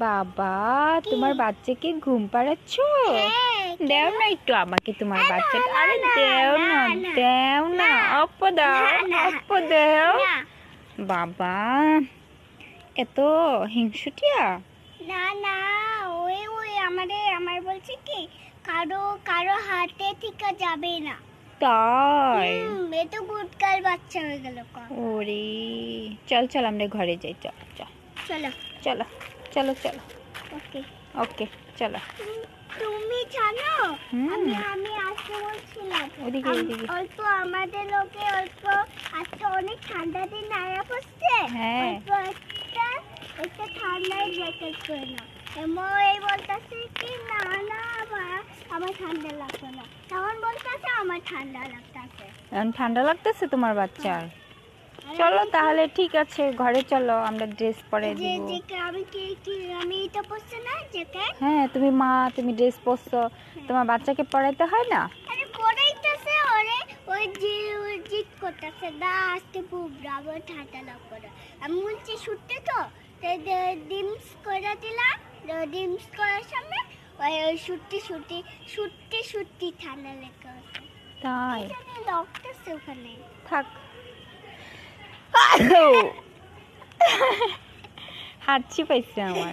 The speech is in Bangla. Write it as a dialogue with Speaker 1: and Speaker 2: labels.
Speaker 1: বাবা, তোমার বাচ্চাকে ঘুম পাড়াচ্ছ? দেও না একটু আমাকে তোমার বাচ্চাটা। আরে দেও না, দেও না, অপ্প দাও, অপ্প দেও। বাবা, এত হিংসুটিয়া?
Speaker 2: না না, ওই ওই আমার বলছে কি কারো কারো হাতে থেকে যাবে না।
Speaker 1: তাই?
Speaker 2: এ তো গুডকার বাচ্চা হয়ে গেল।
Speaker 1: ওরে, চল চল আমরা ঘরে যাই, চল চল
Speaker 2: চলো
Speaker 1: চলো চলো চলো।
Speaker 2: ওকে
Speaker 1: ওকে চলো।
Speaker 2: তুমি জানো
Speaker 1: হুম,
Speaker 2: আমি আসতে বলছিলাম
Speaker 1: ওদিকে ওদিকে।
Speaker 2: অল্প আমাদের লোকে অল্প আজকে অনেক ঠান্ডা দিন আয়া পড়ছে।
Speaker 1: হ্যাঁ।
Speaker 2: অল্প একটা ঠান্ডায় জ্যাকেট করে না। এই বলতেছে কি না না আমার ঠান্ডা লাগতো না, তখন বলতেছে আমার ঠান্ডা লাগতেছে।
Speaker 1: এখন ঠান্ডা লাগতেছে তোমার বাচ্চার? চলো তাহলে, ঠিক আছে, ঘরে চলো, আমরা ড্রেস পরে দিব।
Speaker 2: আমি এটা পরছি না জ্যাকেট।
Speaker 1: হ্যাঁ, তুমি মা, তুমি ড্রেস পরছো, তোমার বাচ্চাকে পরাইতে হয় না?
Speaker 2: আরে পড়াইতেছে ওরে, ওই জিদ করতেছে না আজকে খুব রাবার ঠান্ডা লাগবে না। আমি বলছি ছুটতে তো ডিমস করে দিলাম, ডিমস করার সামনে ওই ছুটতে ঠান্ডা লেগে
Speaker 1: তাই?
Speaker 2: লাগতেছে ওখানে।
Speaker 1: থাক। হাঁচি পাইছে আমার।